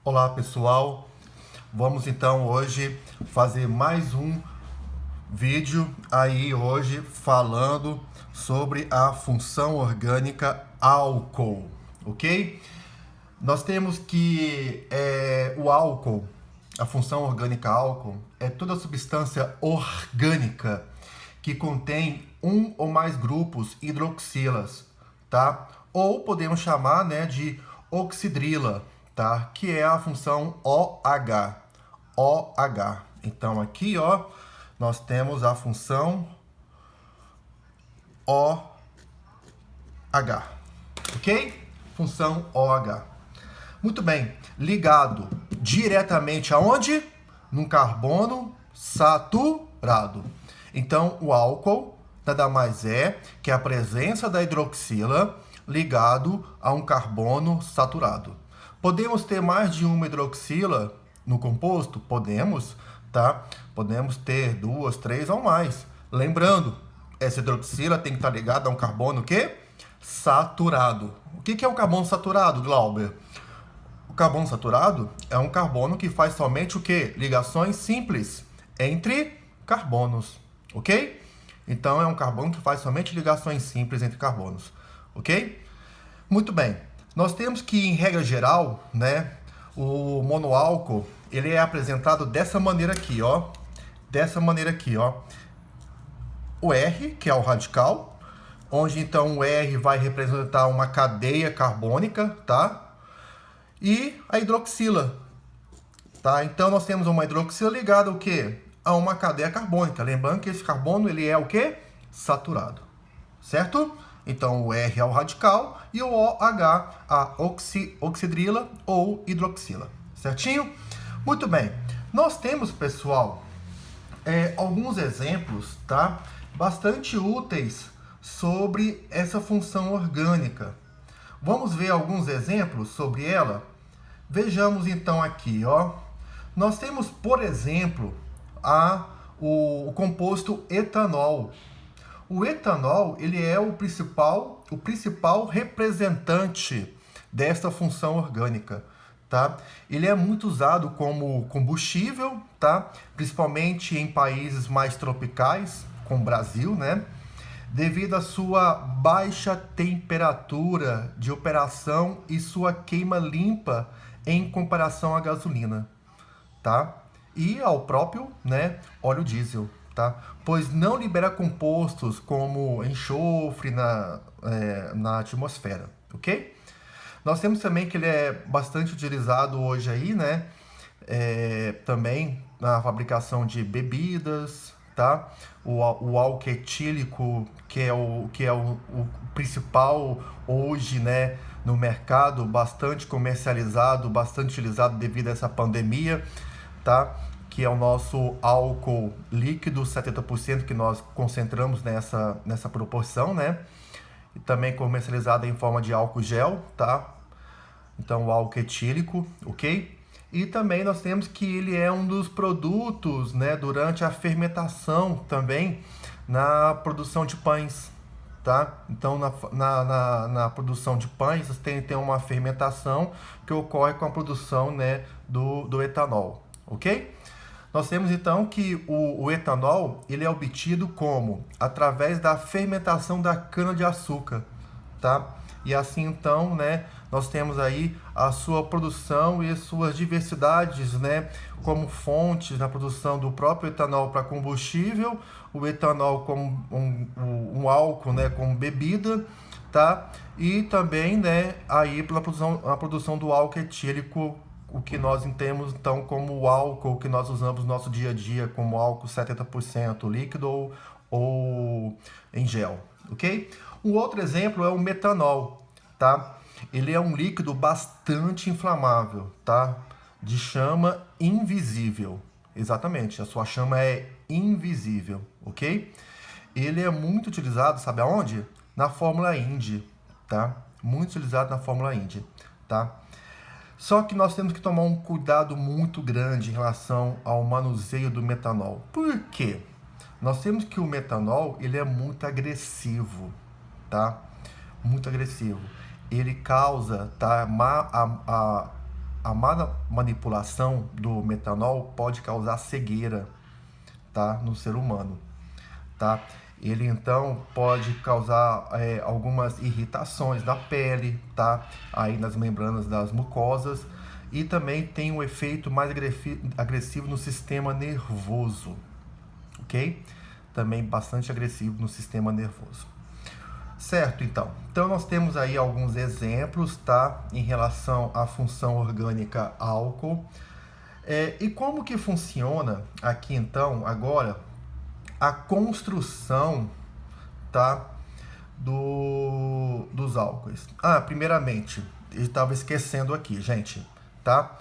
Olá pessoal, vamos então hoje fazer mais um vídeo aí hoje falando sobre a função orgânica álcool, ok? Nós temos que o álcool, a função orgânica álcool, é toda substância orgânica que contém um ou mais grupos hidroxilas, tá? Ou podemos chamar, né, de oxidrila, tá? Que é a função OH. OH. Então aqui, ó, nós temos a função OH, ok? Função OH. Muito bem, ligado diretamente aonde? Num carbono saturado. Então, o álcool nada mais é que a presença da hidroxila ligado a um carbono saturado. Podemos ter mais de uma hidroxila no composto? Podemos, tá? Podemos ter duas, três ou mais. Lembrando, essa hidroxila tem que estar ligada a um carbono o quê? Saturado. O que é o carbono saturado, Glauber? O carbono saturado é um carbono que faz somente o quê? Ligações simples entre carbonos, ok? Então é um carbono que faz somente ligações simples entre carbonos, ok? Muito bem. Nós temos que, em regra geral, né, o monoálcool, ele é apresentado dessa maneira aqui, ó. Dessa maneira aqui, ó. O R, que é o radical, onde então o R vai representar uma cadeia carbônica, tá? E a hidroxila, tá? Então nós temos uma hidroxila ligada ao quê? A uma cadeia carbônica. Lembrando que esse carbono ele é o quê? Saturado, certo? Então o R é o radical e o OH a oxidrila ou hidroxila, certinho? Muito bem. Nós temos, pessoal, alguns exemplos, tá? Bastante úteis sobre essa função orgânica. Vamos ver alguns exemplos sobre ela? Vejamos então aqui, ó. Nós temos, por exemplo, o composto etanol. O etanol, ele é o principal representante desta função orgânica, tá? Ele é muito usado como combustível, tá? Principalmente em países mais tropicais, como o Brasil, né? Devido à sua baixa temperatura de operação e sua queima limpa em comparação à gasolina, tá? E ao próprio, né, óleo diesel, tá? Pois não libera compostos como enxofre na atmosfera, ok? Nós temos também que ele é bastante utilizado hoje aí, né? Também na fabricação de bebidas, tá? O álcool etílico, que é o principal hoje, né, no mercado, bastante comercializado, bastante utilizado devido a essa pandemia, tá? Que é o nosso álcool líquido, 70% que nós concentramos nessa proporção, né? E também comercializado em forma de álcool gel, tá? Então o álcool etílico, ok? E também nós temos que ele é um dos produtos, né, durante a fermentação também na produção de pães, tá? Então na produção de pães tem uma fermentação que ocorre com a produção, né, do etanol, ok? Nós temos então que o etanol ele é obtido como? Através da fermentação da cana-de-açúcar, tá? E assim então, né, nós temos aí a sua produção e suas diversidades, né, como fontes na produção do próprio etanol para combustível, o etanol como um álcool, né, como bebida, tá? E também, né, aí pela a produção do álcool etílico, o que nós entendemos então como o álcool que nós usamos no nosso dia a dia, como álcool 70% líquido ou em gel, ok? Um outro exemplo é o metanol, tá? Ele é um líquido bastante inflamável, tá? De chama invisível. Exatamente, a sua chama é invisível, ok? Ele é muito utilizado, sabe aonde? Na Fórmula Indy, tá? Muito utilizado na Fórmula Indy, tá? Só que nós temos que tomar um cuidado muito grande em relação ao manuseio do metanol. Por quê? Nós temos que o metanol, ele é muito agressivo, tá? Muito agressivo. Ele causa, tá, a má manipulação do metanol pode causar cegueira, tá, no ser humano, tá? Ele então pode causar algumas irritações da pele, tá? Aí nas membranas das mucosas, e também tem um efeito mais agressivo no sistema nervoso, ok? Também bastante agressivo no sistema nervoso. Certo, então. Então nós temos aí alguns exemplos, tá? Em relação à função orgânica álcool. E como que funciona aqui então, agora, a construção, tá, dos álcoois. Primeiramente, eu estava esquecendo aqui, gente, tá?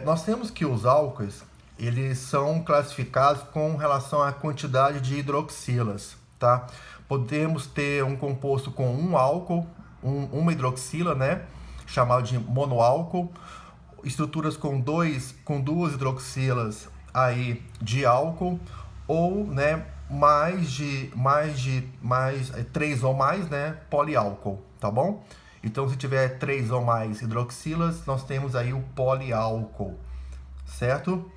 Nós temos que os álcoois, eles são classificados com relação à quantidade de hidroxilas, tá? Podemos ter um composto com um álcool, uma hidroxila, né? Chamado de monoálcool. Estruturas com duas hidroxilas aí de álcool, ou, né, três ou mais, né, poliálcool, tá bom? Então, se tiver 3 ou mais hidroxilas, nós temos aí o poliálcool, certo?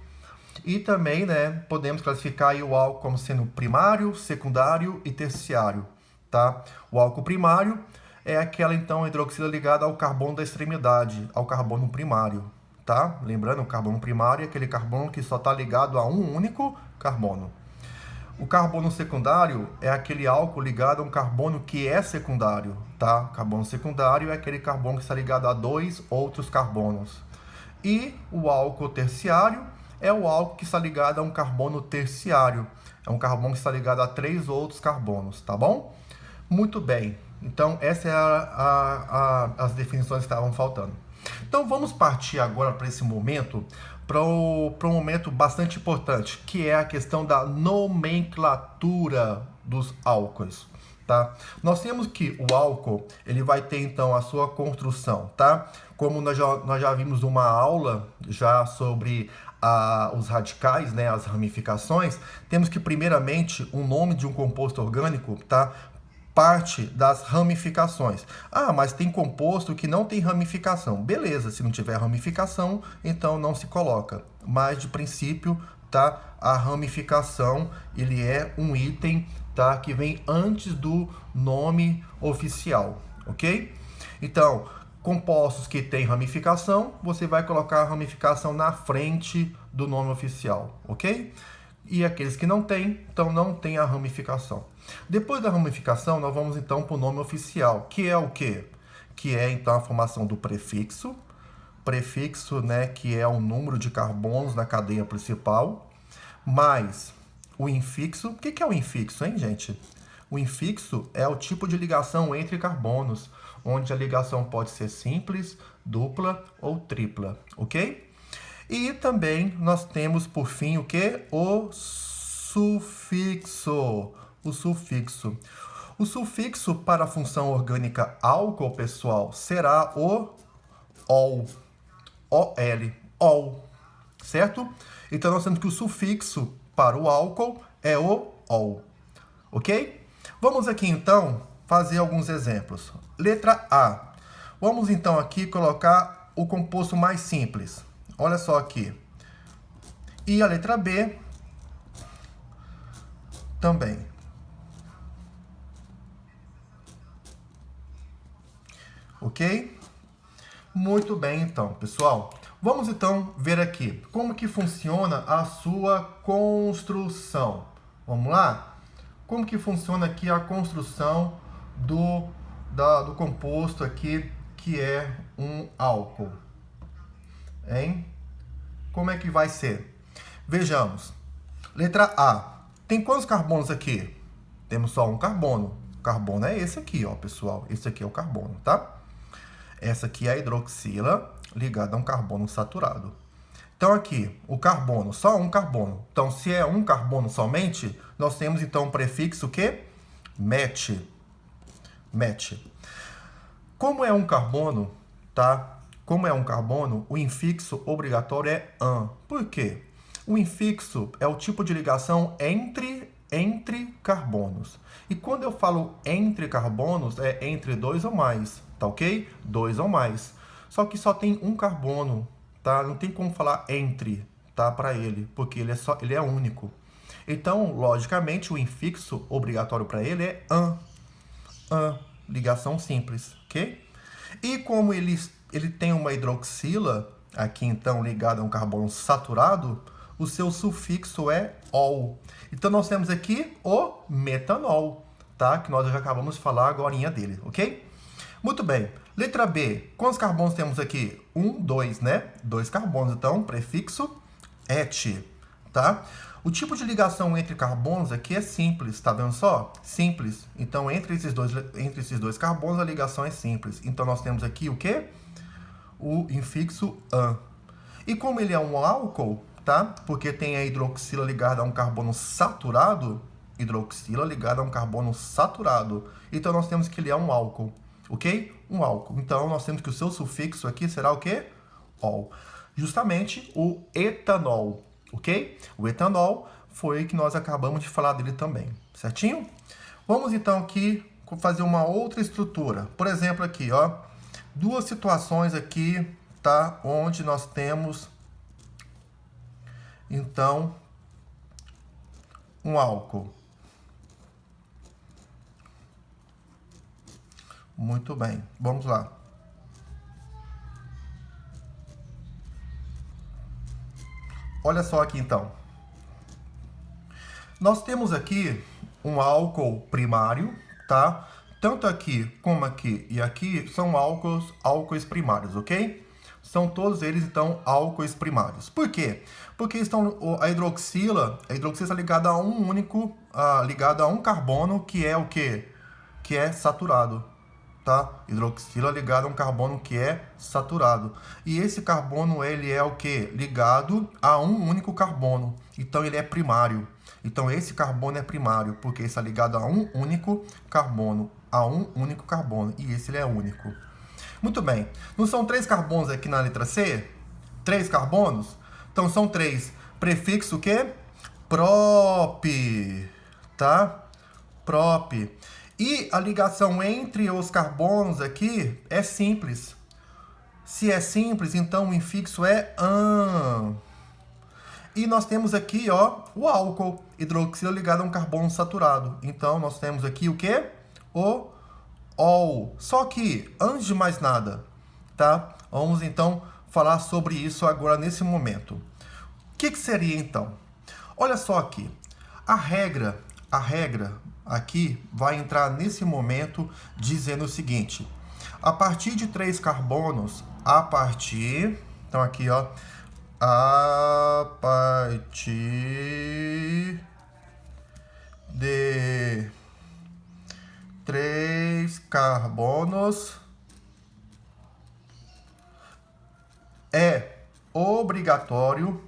E também, né, podemos classificar aí o álcool como sendo primário, secundário e terciário, tá? O álcool primário é aquela, então, hidroxila ligada ao carbono da extremidade, ao carbono primário, tá? Lembrando, o carbono primário é aquele carbono que só está ligado a um único carbono. O carbono secundário é aquele álcool ligado a um carbono que é secundário, tá? O carbono secundário é aquele carbono que está ligado a 2 outros carbonos. E o álcool terciário é o álcool que está ligado a um carbono terciário. É um carbono que está ligado a 3 outros carbonos, tá bom? Muito bem. Então, essas as definições que estavam faltando. Então, vamos partir agora para esse momento, para um momento bastante importante, que é a questão da nomenclatura dos álcoois, tá? Nós temos que o álcool, ele vai ter, então, a sua construção, tá? Como nós já vimos numa aula já sobre os radicais, né, as ramificações, temos que, primeiramente, o nome de um composto orgânico, tá? Parte das ramificações. Mas tem composto que não tem ramificação. Beleza, se não tiver ramificação, então não se coloca. Mas, de princípio, tá? A ramificação, ele é um item, tá? Que vem antes do nome oficial, ok? Então, compostos que têm ramificação, você vai colocar a ramificação na frente do nome oficial, ok? E aqueles que não têm, então não tem a ramificação. Depois da ramificação, nós vamos então para o nome oficial, que é o quê? Que é então a formação do prefixo, né, que é o número de carbonos na cadeia principal, mais o infixo. O que é o infixo, hein, gente? O infixo é o tipo de ligação entre carbonos, onde a ligação pode ser simples, dupla ou tripla, ok? E também nós temos, por fim, o que? O sufixo. O sufixo. O sufixo para a função orgânica álcool, pessoal, será o ol. OL. Ol. Certo? Então, nós temos que o sufixo para o álcool é o ol. Ok? Vamos aqui, então, fazer alguns exemplos. Letra A. Vamos, então, aqui colocar o composto mais simples. Olha só aqui. E a letra B também. Ok? Muito bem, então, pessoal. Vamos, então, ver aqui como que funciona a sua construção. Vamos lá? Como que funciona aqui a construção do composto aqui, que é um álcool? Hein? Como é que vai ser? Vejamos. Letra A. Tem quantos carbonos aqui? Temos só um carbono. O carbono é esse aqui, ó, pessoal. Esse aqui é o carbono, tá? Essa aqui é a hidroxila ligada a um carbono saturado. Então, aqui, o carbono, só um carbono. Então, se é um carbono somente, nós temos, então, o prefixo que? Met. Met. Como é um carbono, tá? Como é um carbono, o infixo obrigatório é an. Por quê? O infixo é o tipo de ligação entre carbonos. E quando eu falo entre carbonos, é entre 2 ou mais, tá ok? 2 ou mais. Só que só tem um carbono, tá? Não tem como falar entre, tá? Para ele, porque ele é único. Então, logicamente, o infixo obrigatório para ele é an, ligação simples, ok? E como ele tem uma hidroxila, aqui então ligada a um carbono saturado, o seu sufixo é ol. Então nós temos aqui o metanol, tá? Que nós já acabamos de falar agorinha dele, ok? Muito bem. Letra B. Quantos carbonos temos aqui? 1, 2, né? 2 carbonos. Então, prefixo et, tá? O tipo de ligação entre carbonos aqui é simples, tá vendo só? Simples. Então, entre esses dois carbonos, a ligação é simples. Então, nós temos aqui o quê? O infixo an. E como ele é um álcool, tá? Porque tem a hidroxila ligada a um carbono saturado, hidroxila ligada a um carbono saturado. Então, nós temos que ele é um álcool, ok? Um álcool. Então, nós temos que o seu sufixo aqui será o quê? Ol. Justamente o etanol, ok? O etanol foi que nós acabamos de falar dele também, certinho? Vamos então aqui fazer uma outra estrutura. Por exemplo, aqui, ó, duas situações aqui, tá? Onde nós temos, então, um álcool. Muito bem, vamos lá. Olha só aqui então. Nós temos aqui um álcool primário, tá? Tanto aqui como aqui e aqui são álcoois primários, ok? São todos eles, então, álcoois primários. Por quê? Porque a hidroxila está ligada a um único, ligada a um carbono que é o quê? Que é saturado, tá? Hidroxila ligada a um carbono que é saturado. E esse carbono, ele é o quê? Ligado a um único carbono. Então, ele é primário. Então, esse carbono é primário, porque está ligado a um único carbono. E esse ele é único. Muito bem. Não são 3 carbonos aqui na letra C? 3 carbonos? Então, são 3. Prefixo o quê? Prop. Tá? Prop. E a ligação entre os carbonos aqui é simples. Se é simples, então o infixo é an. E nós temos aqui, ó, o álcool, hidroxila ligado a um carbono saturado. Então, nós temos aqui o quê? O ol. Só que, antes de mais nada, tá? Vamos, então, falar sobre isso agora, nesse momento. O que seria, então? Olha só aqui. A regra aqui vai entrar nesse momento dizendo o seguinte. A partir de 3 carbonos, então aqui, ó, a partir de 3 carbonos é obrigatório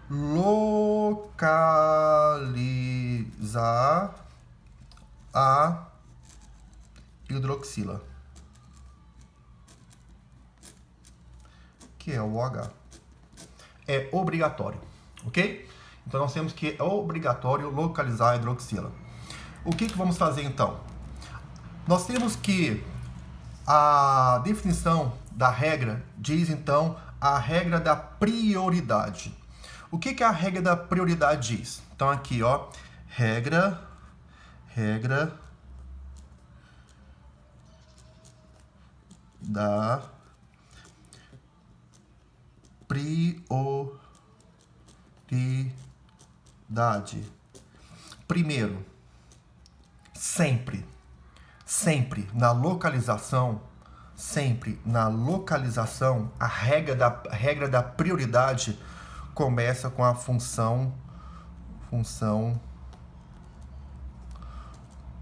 localizar a hidroxila, que é o OH. É obrigatório, ok? Então, nós temos que é obrigatório localizar a hidroxila. O que vamos fazer, então? Nós temos que a definição da regra diz, então, a regra da prioridade. O que a regra da prioridade diz? Então, aqui, ó, regra da prioridade. Primeiro, sempre na localização, a regra da prioridade começa com a função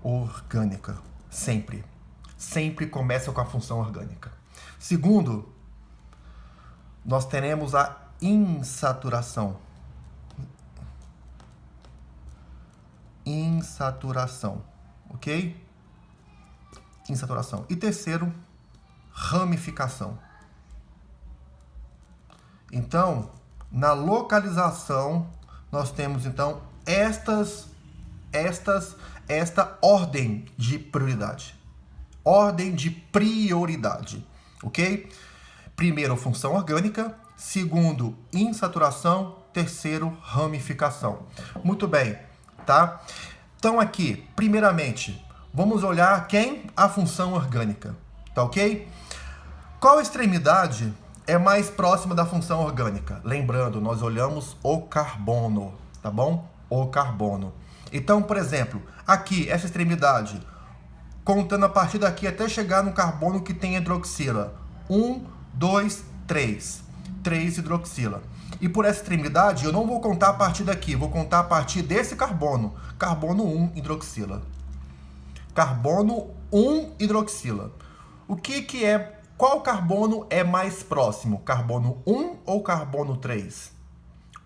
orgânica. Sempre começa com a função orgânica. Segundo, nós teremos a insaturação. Ok? Insaturação. E terceiro, ramificação. Então, na localização, nós temos, então, esta ordem de prioridade. Ordem de prioridade, ok? Primeiro, função orgânica. Segundo, insaturação. Terceiro, ramificação. Muito bem, tá? Então aqui, primeiramente, vamos olhar quem? A função orgânica, tá ok? Qual extremidade é mais próxima da função orgânica? Lembrando, nós olhamos o carbono, tá bom? O carbono. Então, por exemplo, aqui, essa extremidade, contando a partir daqui até chegar no carbono que tem hidroxila. 1, 2, 3. 3 hidroxila. E por essa extremidade, eu não vou contar a partir daqui, vou contar a partir desse carbono. Carbono 1 hidroxila. Carbono 1 hidroxila. O que é? Qual carbono é mais próximo? Carbono 1 ou carbono 3?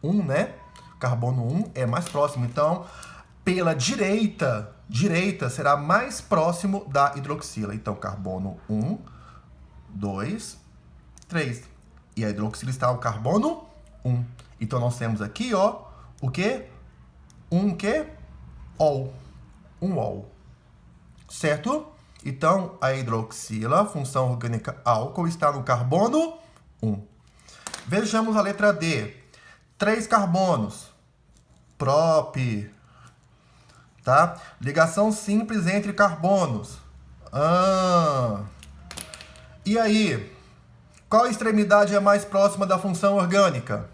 1, né? Carbono 1 é mais próximo. Então, pela direita será mais próximo da hidroxila. Então, carbono 1, 2, 3. E a hidroxila está o carbono 1. Então, nós temos aqui, ó, o quê? Um quê? Ol. Um ol. Certo? Então, a hidroxila, função orgânica álcool, está no carbono 1. Vejamos a letra D. 3 carbonos. Prop. Tá? Ligação simples entre carbonos. E aí? Qual extremidade é mais próxima da função orgânica?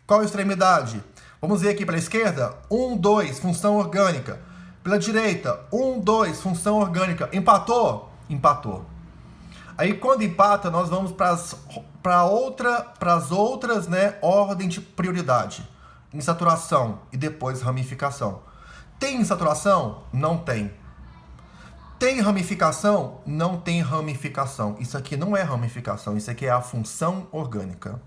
Qual extremidade? Vamos ver aqui pela esquerda. 1, 2, função orgânica. Pela direita, 1, 2, função orgânica. Empatou? Empatou. Aí, quando empata, nós vamos para as outras, né, ordem de prioridade. Insaturação e depois ramificação. Tem insaturação? Não tem. Tem ramificação? Não tem ramificação. Isso aqui não é ramificação, isso aqui é a função orgânica.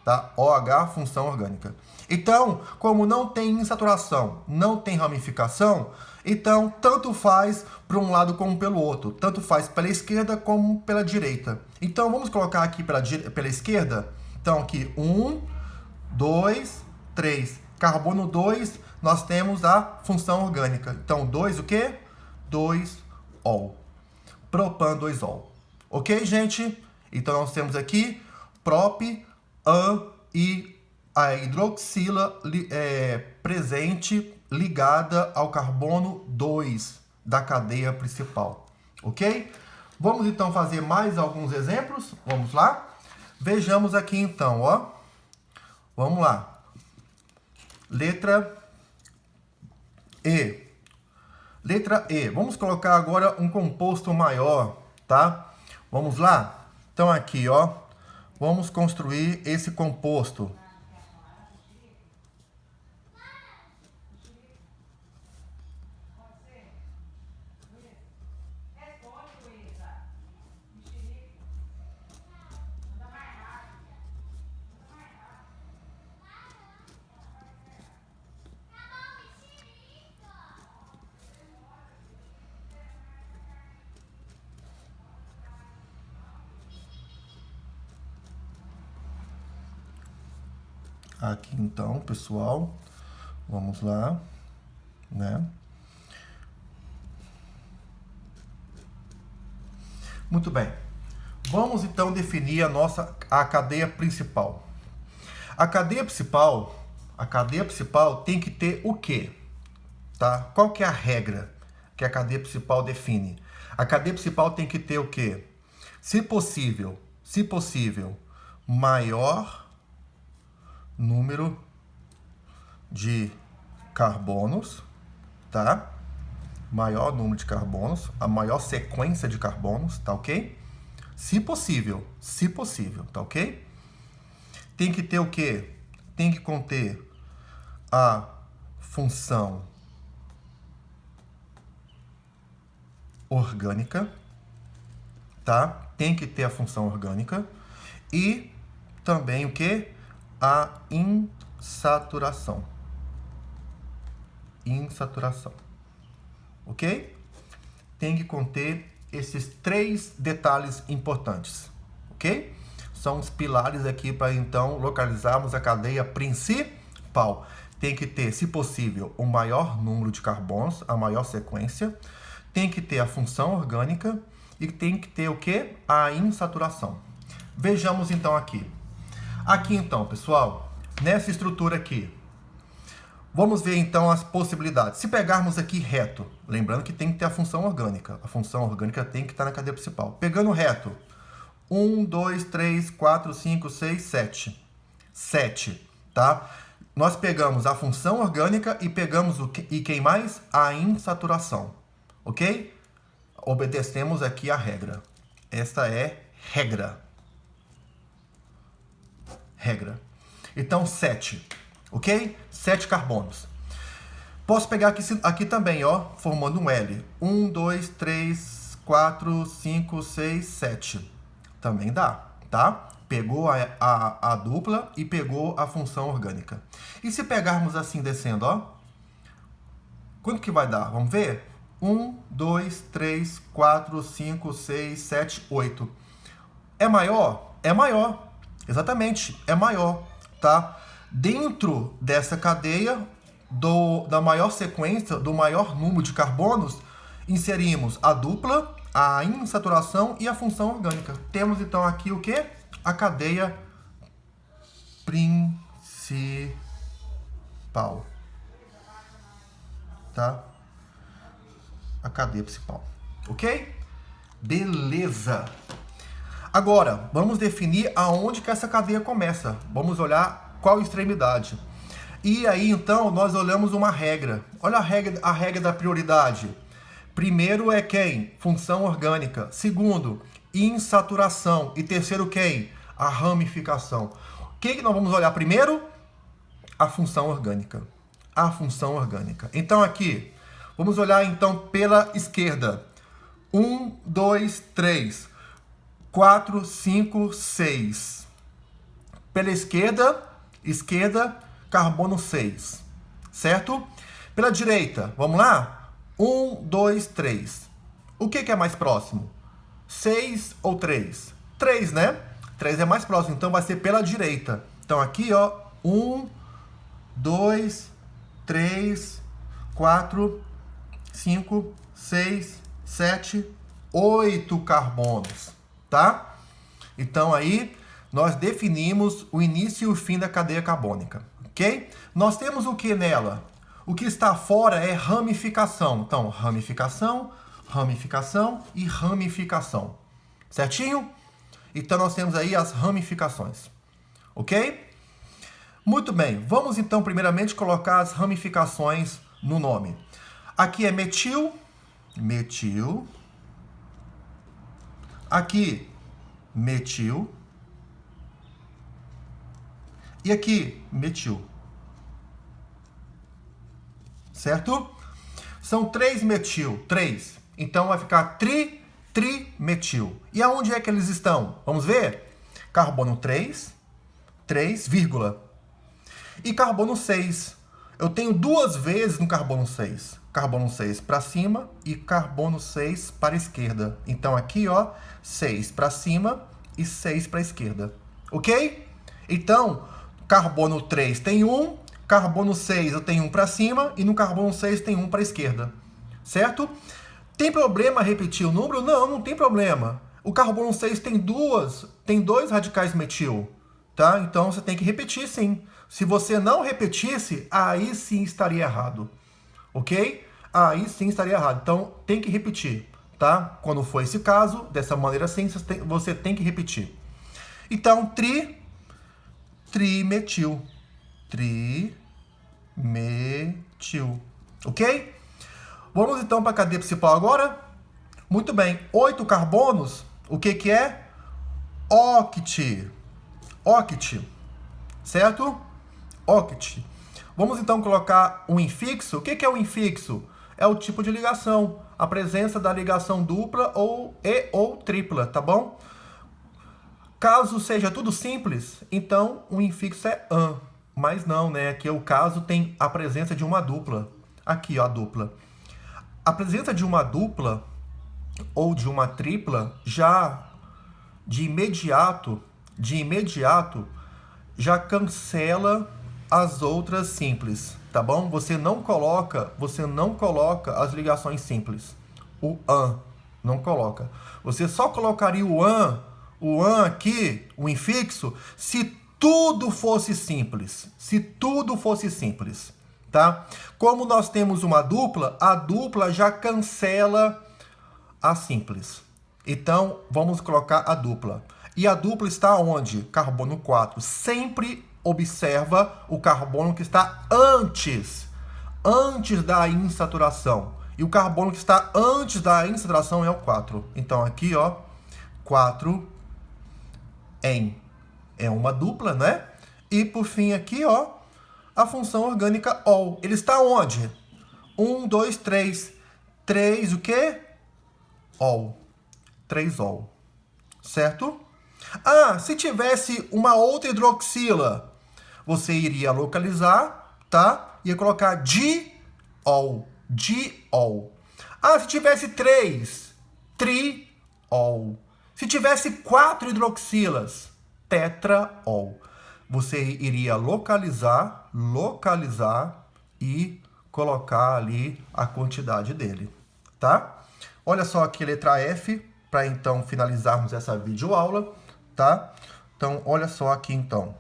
Tá? OH, função orgânica. Então, como não tem insaturação, não tem ramificação, então tanto faz para um lado como pelo outro. Tanto faz pela esquerda como pela direita. Então, vamos colocar aqui pela esquerda. Então, aqui 1, 2, 3. Carbono 2, nós temos a função orgânica. Então, 2 o quê? 2-ol. Propan 2-ol. Ok, gente? Então, nós temos aqui prop, an e a hidroxila presente ligada ao carbono 2 da cadeia principal. Ok? Vamos, então, fazer mais alguns exemplos. Vamos lá? Vejamos aqui, então, ó. Vamos lá. Letra E. Letra E. Vamos colocar agora um composto maior, tá? Vamos lá? Então, aqui, ó. Vamos construir esse composto. Aqui então, pessoal, vamos lá, né? Muito bem. Vamos então definir a cadeia principal. A cadeia principal tem que ter o quê? Tá? Qual que é a regra que a cadeia principal define? A cadeia principal tem que ter o quê? Se possível, maior número de carbonos, tá? Maior número de carbonos, a maior sequência de carbonos, tá ok? Se possível, tá ok? Tem que ter o quê? Tem que conter a função orgânica, tá? Tem que ter a função orgânica e também o quê? A insaturação. Ok? Tem que conter esses 3 detalhes importantes. Ok? São os pilares aqui para, então, localizarmos a cadeia principal. tem que ter, se possível, o maior número de carbonos, a maior sequência, tem que ter a função orgânica e tem que ter o quê? A insaturação. Vejamos então aqui. Aqui então, pessoal, nessa estrutura aqui, vamos ver então as possibilidades. Se pegarmos aqui reto, lembrando que tem que ter a função orgânica. A função orgânica tem que estar na cadeia principal. Pegando reto, 1, 2, 3, 4, 5, 6, 7. 7, tá? Nós pegamos a função orgânica e pegamos e quem mais? A insaturação, ok? Obedecemos aqui a regra. Esta é regra. Regra. Então, 7, ok? 7 carbonos. Posso pegar aqui também, ó, formando um L. 1, 2, 3, 4, 5, 6, 7. Também dá, tá? Pegou a dupla e pegou a função orgânica. E se pegarmos assim descendo, ó, quanto que vai dar? Vamos ver? 1, 2, 3, 4, 5, 6, 7, 8. É maior? É maior. Exatamente, é maior, tá? Dentro dessa cadeia da maior sequência, do maior número de carbonos, inserimos a dupla, a insaturação e a função orgânica. Temos então aqui o quê? A cadeia principal, tá? A cadeia principal, ok? Beleza! Agora, vamos definir aonde que essa cadeia começa. Vamos olhar qual extremidade. E aí, então, nós olhamos uma regra. Olha a regra da prioridade. Primeiro é quem? Função orgânica. Segundo, insaturação. E terceiro, quem? A ramificação. O que nós vamos olhar primeiro? A função orgânica. A função orgânica. Então, aqui, vamos olhar, então, pela esquerda. 1, 2, 3, 4, 5, 6. Pela esquerda, carbono 6. Certo? Pela direita, vamos lá? 1, 2, 3. O que é mais próximo? 6 ou 3? 3, né? 3 é mais próximo, então vai ser pela direita. Então aqui, ó, 1, 2, 3, 4, 5, 6, 7, 8 carbonos, tá? Então aí nós definimos o início e o fim da cadeia carbônica, ok? Nós temos o que nela? O que está fora é ramificação. Então, ramificação, ramificação e ramificação. Certinho? Então, nós temos aí as ramificações. Ok? Muito bem. Vamos, então, primeiramente, colocar as ramificações no nome. Aqui é metil. Metil. Aqui, metil. E aqui, metil. Certo? São 3 metil, 3. Então vai ficar trimetil. E aonde é que eles estão? Vamos ver? Carbono 3, 3, vírgula. E carbono 6. Eu tenho duas vezes no carbono 6. Carbono 6 para cima e carbono 6 para a esquerda. Então aqui, ó, 6 para cima e 6 para a esquerda. Ok? Então, carbono 3 tem 1. Carbono 6 eu tenho 1 para cima e no carbono 6 tem 1 para a esquerda. Certo? Tem problema repetir o número? Não, não tem problema. O carbono 6 tem dois radicais metil, tá? Então você tem que repetir sim. Se você não repetisse, aí sim estaria errado. Ok? Aí sim estaria errado. Então tem que repetir, tá? Quando for esse caso, dessa maneira assim, você tem que repetir. Então, trimetil. Trimetil. Ok? Vamos então para a cadeia principal agora. Muito bem. 8 carbonos. O que é? Oct. Oct. Certo? Oct. Vamos então colocar um infixo. O que é o infixo? É o tipo de ligação. A presença da ligação dupla ou tripla, tá bom? Caso seja tudo simples, então o infixo é an. Mas não, né? Aqui o caso tem a presença de uma dupla. Aqui, ó, a dupla. A presença de uma dupla ou de uma tripla já de imediato já cancela as outras simples, tá bom? Você não coloca as ligações simples. O an, não coloca. Você só colocaria o an aqui, o infixo, se tudo fosse simples. Se tudo fosse simples, tá? Como nós temos uma dupla, a dupla já cancela a simples. Então, vamos colocar a dupla. E a dupla está onde? Carbono 4. Sempre observa o carbono que está antes da insaturação. E o carbono que está antes da insaturação é o 4. Então, aqui, ó, 4 em é uma dupla, né? E, por fim, aqui, ó, a função orgânica ol. Ele está onde? 1, 2, 3. 3 o quê? Ol. 3-ol. Certo? Ah, se tivesse uma outra hidroxila, você iria localizar, tá? Ia colocar diol. Diol. Ah, se tivesse 3, triol. Se tivesse 4 hidroxilas, tetraol. Você iria localizar e colocar ali a quantidade dele, tá? Olha só aqui a letra F, para então finalizarmos essa videoaula, tá? Então, olha só aqui então.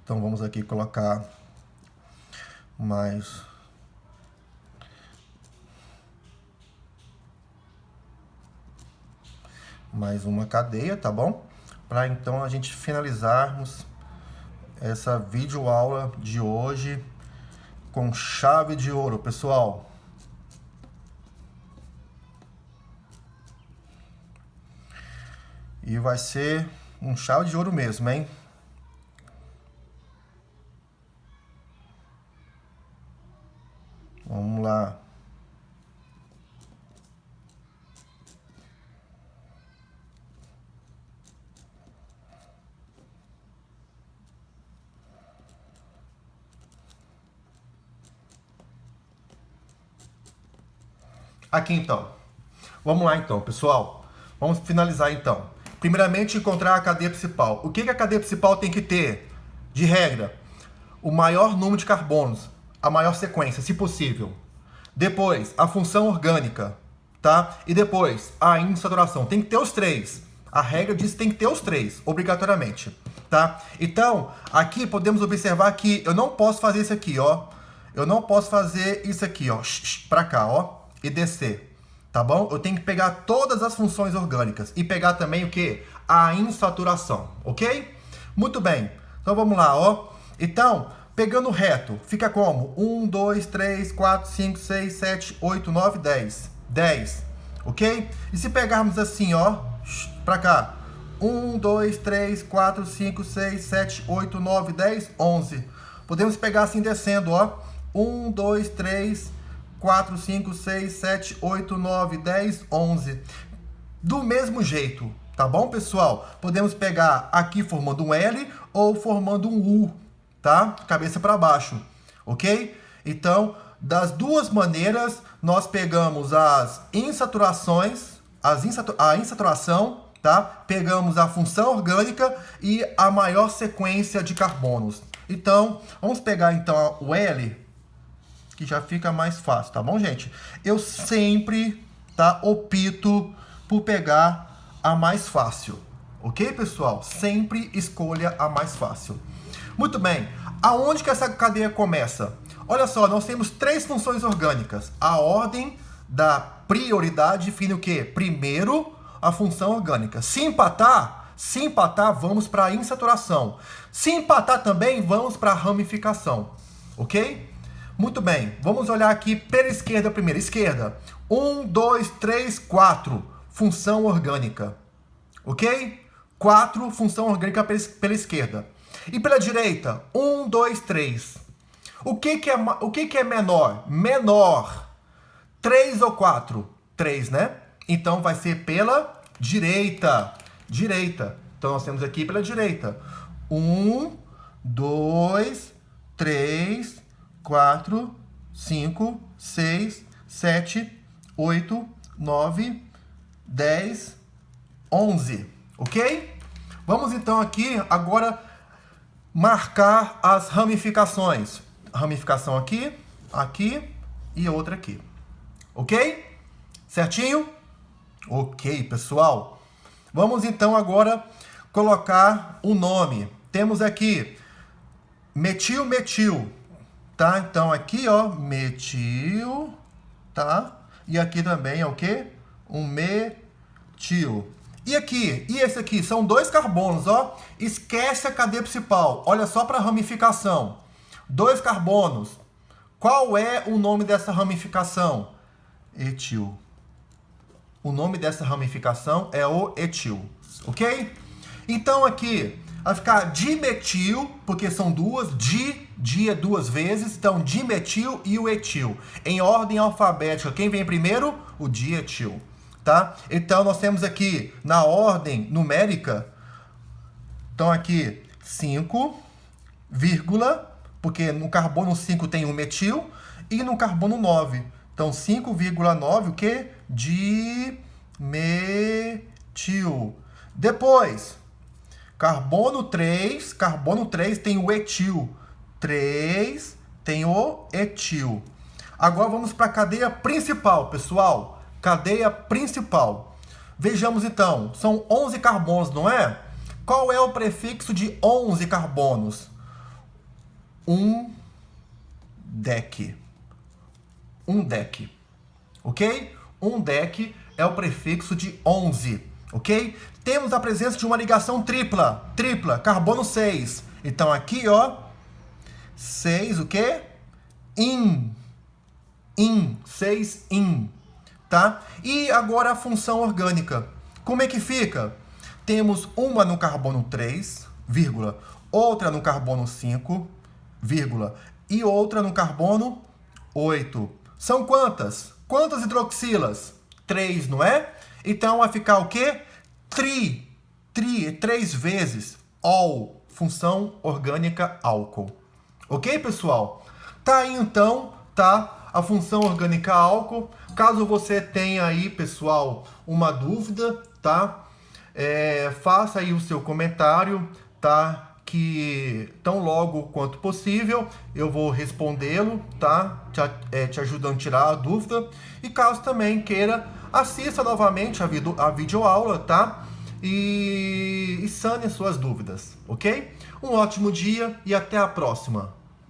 Então, vamos aqui colocar mais uma cadeia, tá bom? Para então a gente finalizarmos essa videoaula de hoje com chave de ouro, pessoal. E vai ser um chave de ouro mesmo, hein? Vamos lá. Aqui então. Vamos lá então, pessoal. Vamos finalizar então. Primeiramente, encontrar a cadeia principal. O que a cadeia principal tem que ter? De regra, o maior número de carbonos, a maior sequência, se possível. Depois, a função orgânica, tá? E depois, a insaturação. Tem que ter os 3. A regra diz que tem que ter os 3, obrigatoriamente, tá? Então, aqui podemos observar que eu não posso fazer isso aqui, ó. Eu não posso fazer isso aqui, ó, pra cá, ó, e descer, tá bom? Eu tenho que pegar todas as funções orgânicas e pegar também o quê? A insaturação, ok? Muito bem. Então, vamos lá, ó. Então, pegando reto, fica como? 1, 2, 3, 4, 5, 6, 7, 8, 9, 10. 10, ok? E se pegarmos assim, ó, pra cá. 1, 2, 3, 4, 5, 6, 7, 8, 9, 10, 11. Podemos pegar assim descendo, ó. 1, 2, 3, 4, 5, 6, 7, 8, 9, 10, 11. Do mesmo jeito, tá bom, pessoal? Podemos pegar aqui formando um L ou formando um U, tá? Cabeça para baixo, ok? Então, das duas maneiras, nós pegamos as insaturações, a insaturação, tá? Pegamos a função orgânica e a maior sequência de carbonos. Então, vamos pegar então o L, que já fica mais fácil, tá bom, gente? Eu sempre, tá, opto por pegar a mais fácil, ok, pessoal? Sempre escolha a mais fácil. Muito bem, aonde que essa cadeia começa? Olha só, nós temos 3 funções orgânicas. A ordem da prioridade define o quê? Primeiro, a função orgânica. Se empatar, vamos para a insaturação. Se empatar também, vamos para a ramificação, ok? Muito bem, vamos olhar aqui pela esquerda primeiro. Esquerda, 1, 2, 3, 4, função orgânica, ok? 4, função orgânica pela esquerda. E pela direita, 1, 2, 3. O que é menor? Menor, 3 ou 4? 3, né? Então vai ser pela direita. Direita. Então nós temos aqui pela direita. 1, 2, 3, 4, 5, 6, 7, 8, 9, 10, 11, ok? Vamos então aqui agora marcar as ramificações. Ramificação aqui, aqui e outra aqui, ok? Certinho? Ok, pessoal. Vamos então agora colocar o nome. Temos aqui metil, metil, tá? Então aqui, ó, metil, tá? E aqui também é o quê? Um metil. E aqui, e esse aqui, são dois carbonos, ó. Esquece a cadeia principal. Olha só para a ramificação. Dois carbonos. Qual é o nome dessa ramificação? Etil. O nome dessa ramificação é o etil, ok? Então aqui vai ficar dimetil, porque são duas, di é duas vezes, então dimetil e o etil. Em ordem alfabética, quem vem primeiro? O dietil, tá? Então nós temos aqui, na ordem numérica, então aqui 5, vírgula, porque no carbono 5 tem um metil, e no carbono 9. Então 5,9, o quê? Dimetil. Depois, carbono 3 tem o etil. 3 tem o etil. Agora vamos para a cadeia principal, pessoal. Cadeia principal. Vejamos então, são 11 carbonos, não é? Qual é o prefixo de 11 carbonos? Um dec. Um dec. Ok? Um dec é o prefixo de 11. Ok? Temos a presença de uma ligação tripla. Tripla, carbono 6. Então aqui, ó, 6 o quê? In. 6 in. Tá? E agora a função orgânica. Como é que fica? Temos uma no carbono 3, vírgula, outra no carbono 5, vírgula, e outra no carbono 8. São quantas? Quantas hidroxilas? 3, não é? Então vai ficar o quê? Tri, 3 vezes. Ol, função orgânica álcool. Ok, pessoal? Tá aí então, tá? A função orgânica álcool. Caso você tenha aí, pessoal, uma dúvida, tá? Faça aí o seu comentário, tá? Que tão logo quanto possível eu vou respondê-lo, tá? Te ajudando a tirar a dúvida. E caso também queira, assista novamente a videoaula, tá? E sane suas dúvidas, ok? Um ótimo dia e até a próxima!